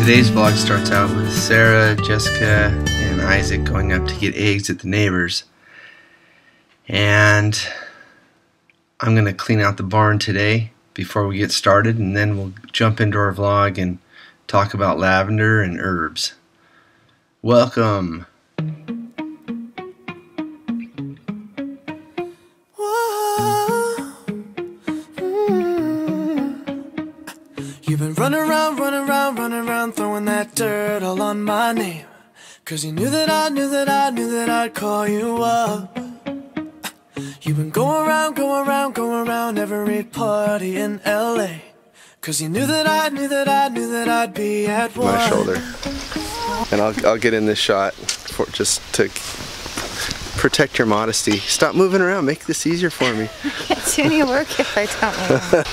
Today's vlog starts out with Sarah, Jessica, and Isaac going up to get eggs at the neighbors. And I'm going to clean out the barn today before we get started, and then we'll jump into our vlog and talk about lavender and herbs. Welcome! You've been running around, throwing that dirt all on my name. 'Cause you knew that I'd call you up. You've been going around every party in LA. 'Cause you knew that I'd be at one. My shoulder. And I'll get in this shot for just to protect your modesty. Stop moving around, make this easier for me. I can't do any work if I don't move.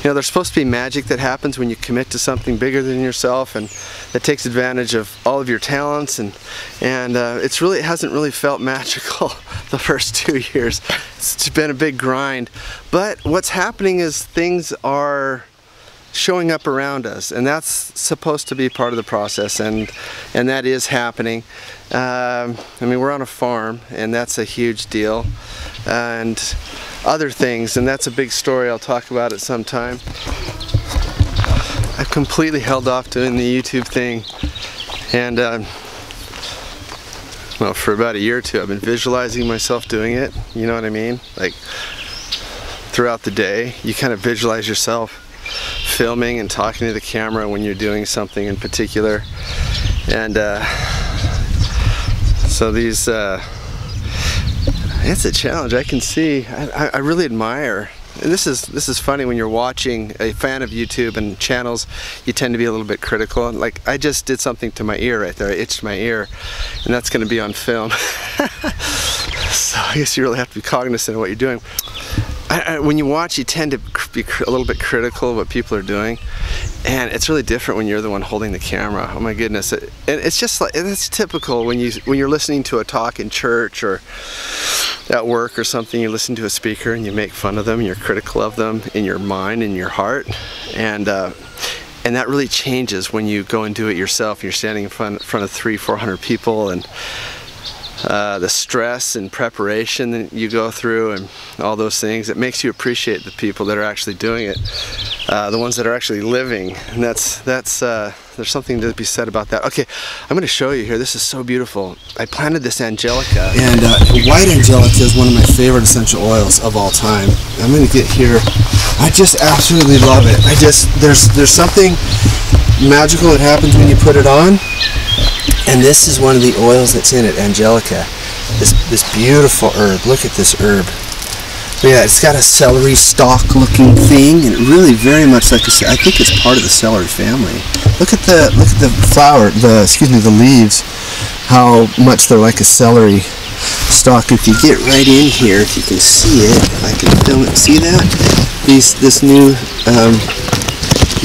You know, there's supposed to be magic that happens when you commit to something bigger than yourself, and that takes advantage of all of your talents, and it hasn't really felt magical the first 2 years. It's been a big grind, but what's happening is things are showing up around us, and that's supposed to be part of the process, and that is happening. I mean, we're on a farm, and that's a huge deal, and other things, and that's a big story. I'll talk about it sometime. I've completely held off doing the YouTube thing, and well, for about a year or two I've been visualizing myself doing it, you know what I mean? Like, throughout the day you kind of visualize yourself filming and talking to the camera when you're doing something in particular, and so these it's a challenge. I can see. I really admire, and this is funny when you're watching a fan of YouTube and channels. You tend to be a little bit critical. Like, I just did something to my ear right there. I itched my ear, and that's going to be on film. So I guess you really have to be cognizant of what you're doing. When you watch, you tend to be a little bit critical of what people are doing, and it's really different when you're the one holding the camera. Oh my goodness! And it's just like, it's typical when you're listening to a talk in church or at work or something. You listen to a speaker and you make fun of them, and you're critical of them in your mind and your heart, and that really changes when you go and do it yourself. You're standing in front of 300-400 people, and the stress and preparation that you go through and all those things, it makes you appreciate the people that are actually doing it, the ones that are actually living, and that's there's something to be said about that. Okay, I'm going to show you here. This is so beautiful. I planted this angelica, and white angelica is one of my favorite essential oils of all time. I'm going to get here. I just absolutely love it. There's something magical that happens when you put it on. And this is one of the oils that's in it, angelica. This beautiful herb. Look at this herb. Yeah, it's got a celery stalk looking thing, and really very much like I think it's part of the celery family. Look at the flower, the leaves, how much they're like a celery stalk. If you get right in here, if you can see it, if I can film it, see that? These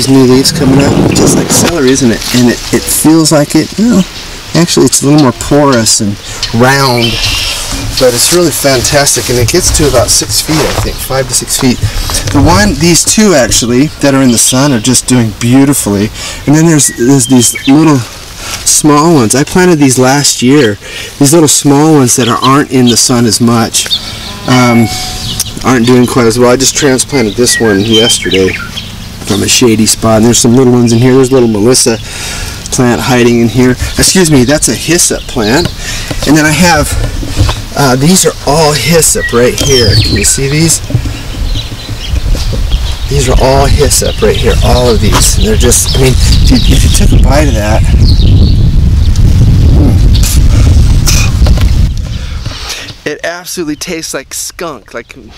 new leaves coming up, just like celery, isn't it? And it feels like it, you know, actually it's a little more porous and round, but it's really fantastic, and it gets to about 6 feet, I think, 5 to 6 feet. These two actually that are in the sun are just doing beautifully, and then there's these little small ones. I planted these last year. These little small ones that aren't in the sun as much, aren't doing quite as well. I just transplanted this one yesterday from a shady spot, and there's some little ones in here. There's little Melissa plant hiding in here. Excuse me, that's a hyssop plant. And then I have these are all hyssop right here. Can you see these? These are all hyssop right here, all of these. And they're just, I mean, if you took a bite of that, it absolutely tastes like skunk, like you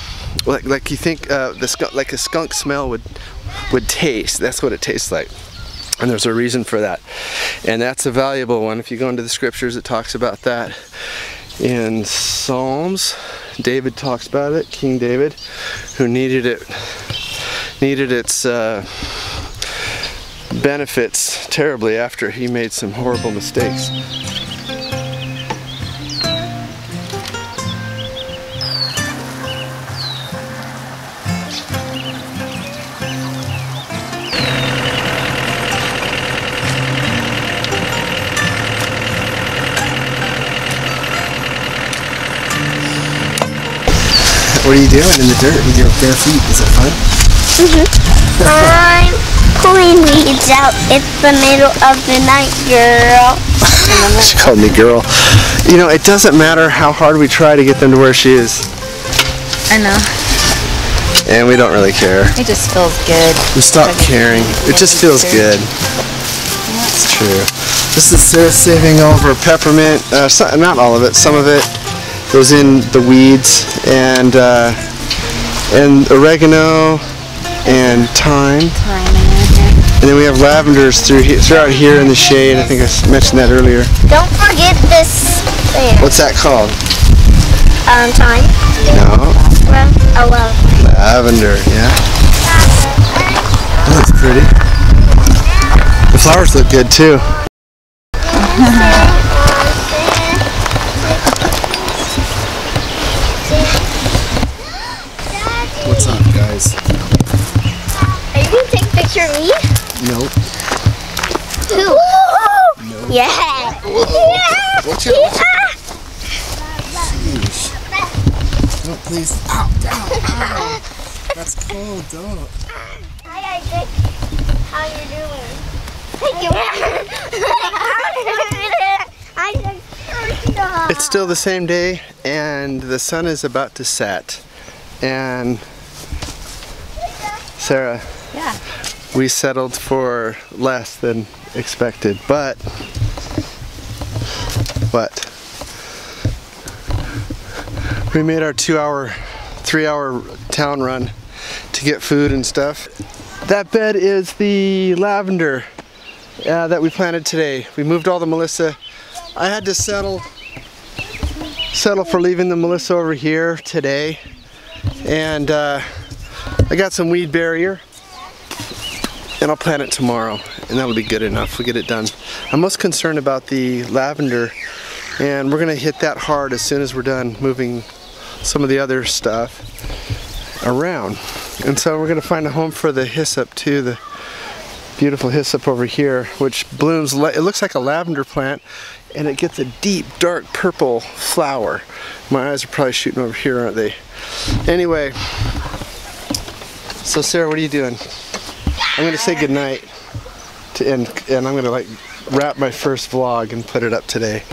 think like a skunk smell would taste. That's what it tastes like, and there's a reason for that, and that's a valuable one. If you go into the scriptures, it talks about that. In Psalms, David talks about it. King David, who needed its benefits terribly after he made some horrible mistakes. What are you doing in the dirt with your bare feet? Is it fun? I'm pulling weeds out. It's the middle of the night, girl. She called me girl. You know, it doesn't matter how hard we try to get them to wear shoes. I know. And we don't really care. It just feels good. We stop caring. It just feels good. It's true. This is Sarah saving all of her peppermint. Not all of it. Some of it goes in the weeds, and oregano and thyme. And then we have lavenders throughout here in the shade. I think I mentioned that earlier. Don't forget this there. What's that called? Thyme. No. Well. Lavender, yeah. That's pretty. The flowers look good too. What's up, guys? Are you gonna take a picture of me? Nope. Who? No. Yeah. Watch out. Sheesh. No, please. Ow, ow, ow. That's cold, don't. Hi, Isaac. How you doing? Thank you. It's still the same day, and the sun is about to set. And Sarah, Yeah. we settled for less than expected, but we made our 3-hour town run to get food and stuff. That bed is the lavender that we planted today. We moved all the Melissa. I had to settle for leaving the Melissa over here today, and I got some weed barrier, and I'll plant it tomorrow, and that'll be good enough. We'll get it done. I'm most concerned about the lavender, and we're gonna hit that hard as soon as we're done moving some of the other stuff around. And so we're gonna find a home for the hyssop too, the beautiful hyssop over here, which blooms, it looks like a lavender plant, and it gets a deep dark purple flower. My eyes are probably shooting over here, aren't they? Anyway, so Sarah, what are you doing? I'm gonna say goodnight and I'm gonna like wrap my first vlog and put it up today.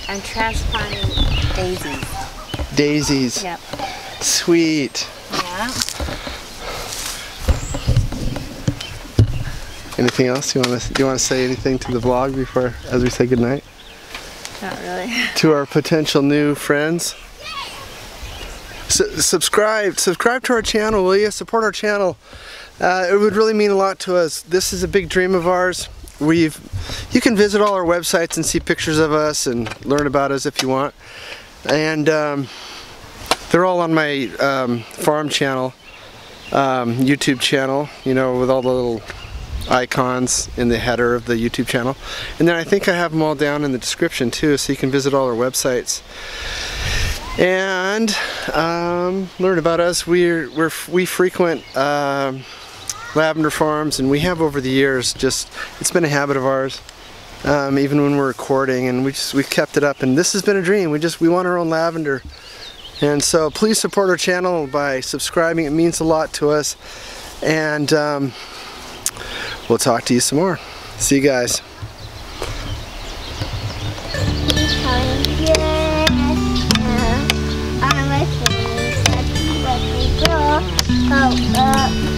I'm transplanting daisies. Daisies. Yep. Sweet. Yeah. Anything else do you want to say anything to the vlog as we say goodnight? Not really. To our potential new friends. Subscribe to our channel, will you? Support our channel. It would really mean a lot to us. This is a big dream of ours. You can visit all our websites and see pictures of us and learn about us if you want. And they're all on my farm channel, YouTube channel, you know, with all the little icons in the header of the YouTube channel. And then I think I have them all down in the description too, so you can visit all our websites and learn about us. We frequent lavender farms, and we have over the years. It's been a habit of ours, even when we're recording, and we've kept it up. And this has been a dream. We want our own lavender, and so please support our channel by subscribing. It means a lot to us, and we'll talk to you some more. See you guys. I'm a